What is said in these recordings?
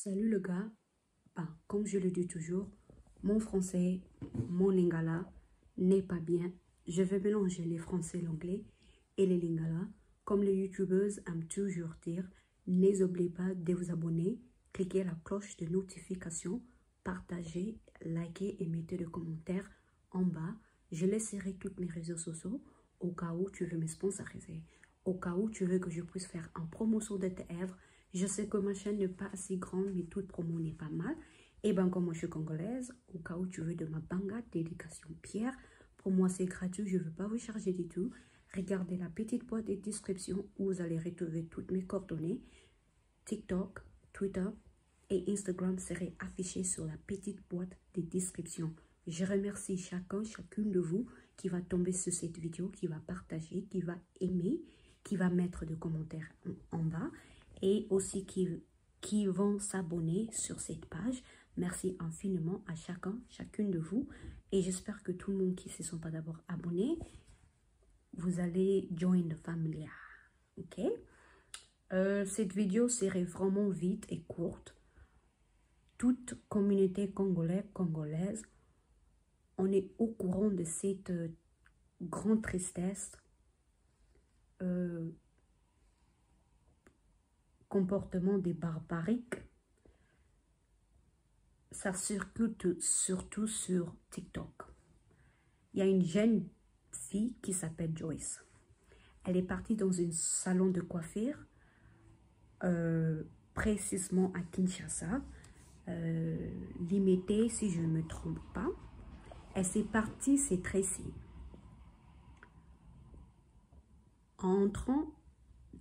Salut le gars, comme je le dis toujours, mon français, mon lingala n'est pas bien. Je vais mélanger les français, l'anglais et les lingala. Comme les youtubeuses aiment toujours dire, n'oubliez pas de vous abonner, cliquez la cloche de notification, partagez, likez et mettez des commentaires en bas. Je laisserai tous mes réseaux sociaux au cas où tu veux me sponsoriser, au cas où tu veux que je puisse faire une promotion de tes œuvres. Je sais que ma chaîne n'est pas assez grande, mais toute promo n'est pas mal. Et bien, comme moi je suis congolaise, au cas où tu veux de ma banga, dédication Pierre, pour moi c'est gratuit, je ne veux pas vous charger du tout. Regardez la petite boîte de description où vous allez retrouver toutes mes coordonnées. TikTok, Twitter et Instagram seraient affichés sur la petite boîte de description. Je remercie chacune de vous qui va tomber sur cette vidéo, qui va partager, qui va aimer, qui va mettre des commentaires en bas et aussi qui vont s'abonner sur cette page. Merci infiniment à chacune de vous et j'espère que tout le monde qui ne se sont pas d'abord abonnés, vous allez join the family. Ok? Cette vidéo serait vraiment vite et courte. Toute communauté congolaise, on est au courant de cette grande tristesse, comportement des barbariques. Ça circule surtout sur TikTok. Il y a une jeune fille qui s'appelle Joyce. Elle est partie dans un salon de coiffure, précisément à Kinshasa, limité si je ne me trompe pas. Elle s'est partie, c'est Tracy. En entrant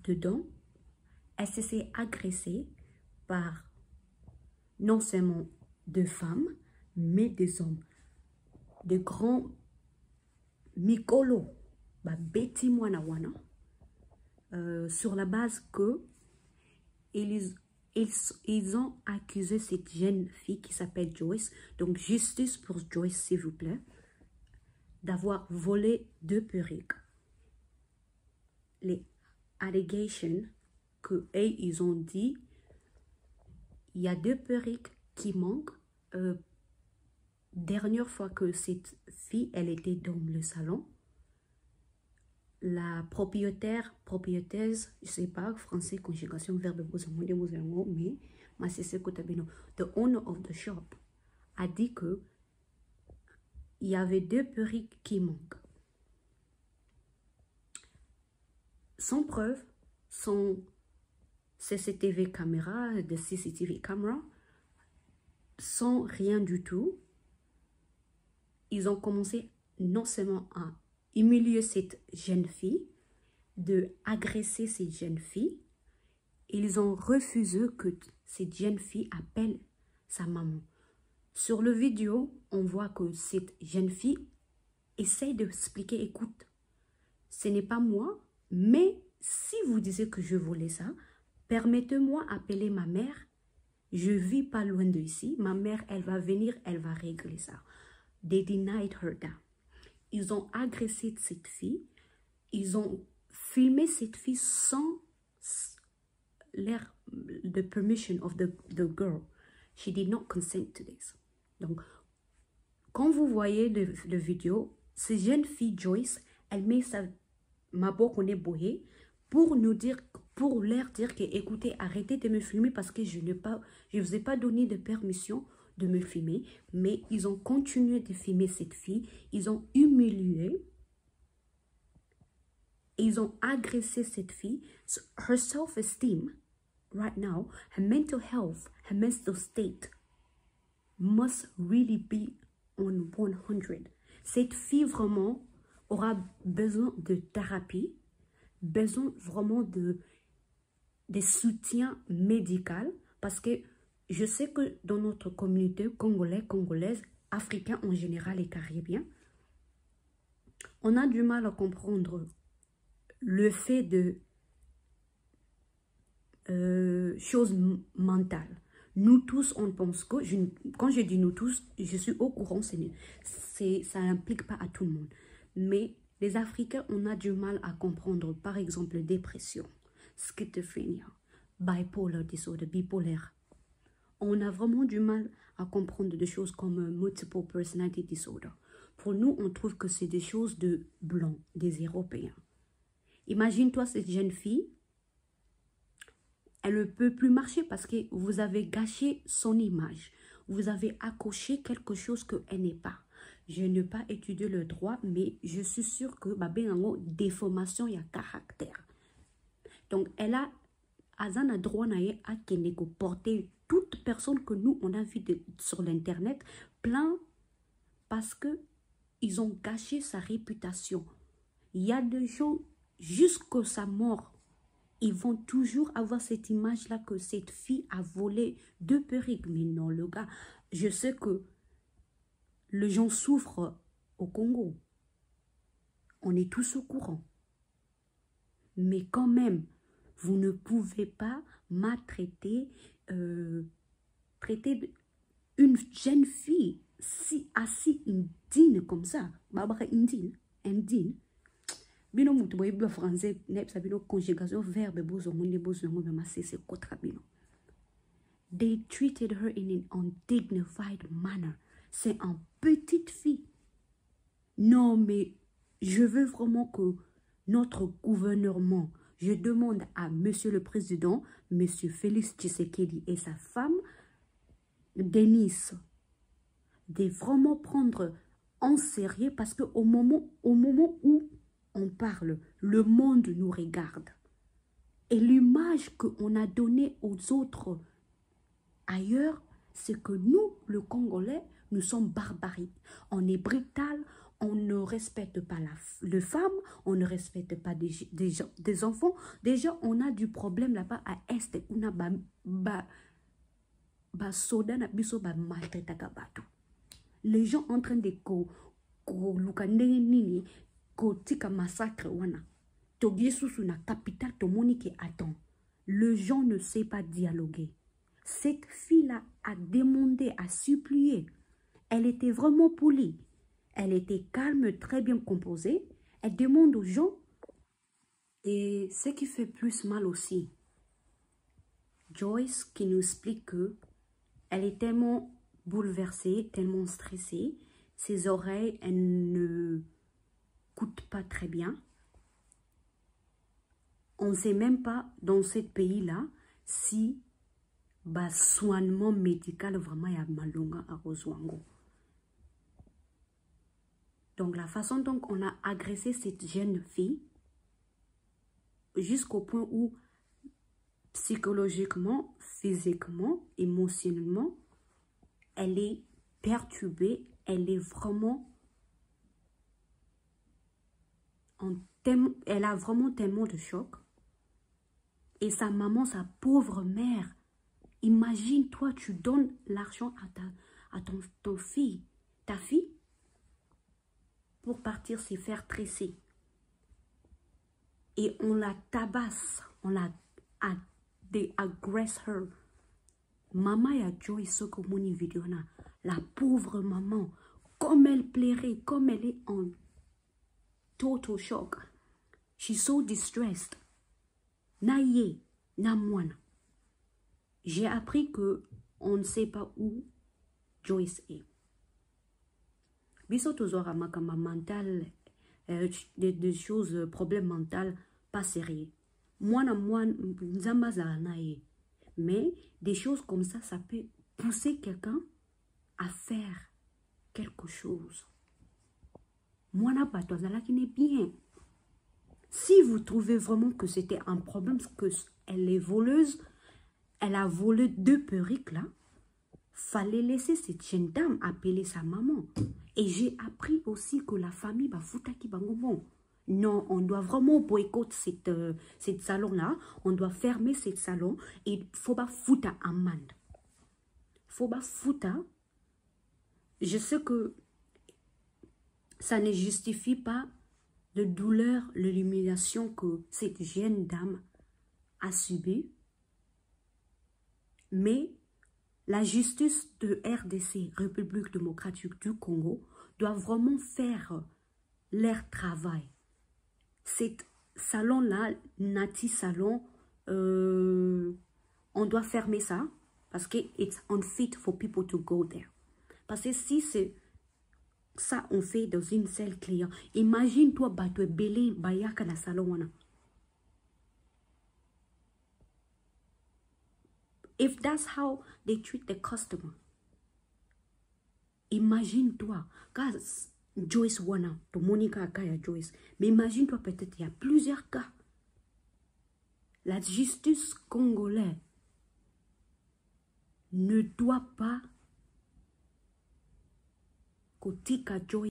dedans, elle s'est fait agresser par non seulement deux femmes, mais des hommes. De grands mikolo, beti wana wana, sur la base que ils ont accusé cette jeune fille qui s'appelle Joyce, donc justice pour Joyce s'il vous plaît, d'avoir volé deux perruques. Les allegations que ils ont dit, il y a deux perruques qui manquent. Dernière fois que cette fille, elle était dans le salon, la propriétaire, je sais pas, français, conjugation, verbe, mais c'est ce que tu as bien. The owner of the shop a dit que il y avait deux perruques qui manquent. Sans preuve, sans CCTV caméra, de CCTV caméra, sans rien du tout, ils ont commencé non seulement à humilier cette jeune fille, de agresser cette jeune fille, ils ont refusé que cette jeune fille appelle sa maman. Sur le vidéo, on voit que cette jeune fille essaie d'expliquer, écoute, ce n'est pas moi, mais si vous disiez que je voulais ça, permettez-moi d'appeler ma mère. Je ne vis pas loin d'ici. Ma mère, elle va venir, elle va régler ça. They denied her that. Ils ont agressé cette fille. Ils ont filmé cette fille sans l'air the permission of the girl. She did not consent to this. Donc, quand vous voyez le vidéo, cette jeune fille Joyce, elle met sa mabo qu'on est bohé pour nous dire, pour leur dire que écoutez, arrêtez de me filmer parce que je ne vous ai pas donné de permission de me filmer, mais ils ont continué de filmer cette fille, ils ont humilié, ils ont agressé cette fille. So her self-esteem right now, her mental health, her mental state must really be on 100. Cette fille vraiment aura besoin de thérapie, besoin vraiment de soutien médical, parce que je sais que dans notre communauté congolaise, africain en général et caribien, on a du mal à comprendre le fait de choses mentales. Nous tous, on pense que, quand je dis nous tous, je suis au courant, ça n'implique pas à tout le monde. Mais les Africains, on a du mal à comprendre, par exemple, dépression, schizophrénie, bipolar disorder, bipolaire. on a vraiment du mal à comprendre des choses comme multiple personality disorder. Pour nous, on trouve que c'est des choses de blancs, des Européens. Imagine-toi cette jeune fille, elle ne peut plus marcher parce que vous avez gâché son image. Vous avez accroché quelque chose qu'elle n'est pas. Je n'ai pas étudié le droit, mais je suis sûre que une déformation, il y a caractère. Donc, elle a Azana droit à porter toute personne que nous, on a vu sur l'internet, plein parce que ils ont gâché sa réputation. Il y a des gens, jusqu'à sa mort, ils vont toujours avoir cette image-là que cette fille a volé 2 perruques. Mais non, le gars, je sais que les gens souffrent au Congo. On est tous au courant. Mais quand même, vous ne pouvez pas maltraiter, traiter une jeune fille si indigne comme ça. Barbara indigne. Bino mutu boy blo français ne sabino conjugation verbe bozo mais c'est contre bino. They treated her in an undignified manner. C'est une petite fille. Non, mais je veux vraiment que notre gouvernement, je demande à Monsieur le Président, Monsieur Félix Tshisekedi et sa femme, Denise, de vraiment prendre en sérieux parce qu'au moment où on parle, le monde nous regarde. Et l'image qu'on a donnée aux autres ailleurs, c'est que nous, le Congolais, nous sommes barbariques. On est brutal, on ne respecte pas les femmes, on ne respecte pas des enfants. Déjà, on a du problème là-bas à Est. On a les gens en train de massacre wana. Na capitale tomonique attend. Le gens ne sait pas dialoguer. Cette fille-là a demandé, a supplié. Elle était vraiment polie. Elle était calme, très bien composée. Elle demande aux gens. Et ce qui fait plus mal aussi, Joyce qui nous explique que elle est tellement bouleversée, tellement stressée. Ses oreilles, elles ne coûtent pas très bien. On ne sait même pas dans ce pays-là si soignement médical vraiment y a malonga à Roswango. Donc la façon dont on a agressé cette jeune fille jusqu'au point où psychologiquement, physiquement, émotionnellement, elle est perturbée, elle est vraiment elle a vraiment tellement de choc. Et sa maman, sa pauvre mère, imagine, toi, tu donnes l'argent à ton fille, ta fille, pour partir se faire tresser. Et on la tabasse, on la they aggress her. Maman ya Joy soko moni vidéo na, la pauvre maman, comme elle plairait, comme elle est en total shock. She's so distressed. Naye, na moine. J'ai appris que on ne sait pas où Joyce est. Biso tozora makamba mental, des choses, problèmes mentaux, pas sérieux. Moi, nzamba za naye. Mais des choses comme ça peut pousser quelqu'un à faire quelque chose. Moi, na batozala qui n'est bien. Si vous trouvez vraiment que c'était un problème, qu'elle est voleuse, elle a volé 2 perruques là, fallait laisser cette jeune dame appeler sa maman. Et j'ai appris aussi que la famille va foutre qui bon. Non, on doit vraiment boycotter cette salon-là. On doit fermer cette salon et il faut pas foutre amende. Faut pas foutre. Je sais que ça ne justifie pas la douleur, l'humiliation que cette jeune dame a subie. Mais la justice de RDC, République démocratique du Congo, doit vraiment faire leur travail. Cet salon-là, Nati Salon, on doit fermer ça. Parce que it's unfit for people to go there. Parce que si c'est ça on fait dans une seule client, imagine-toi bateau belé bayaka na salon wana. If that's how they treat the customer, imagine-toi, car Joyce wana, to Monica Akaya Joyce, mais imagine-toi peut-être il y a plusieurs cas. La justice congolaise ne doit pas Kotika Joyce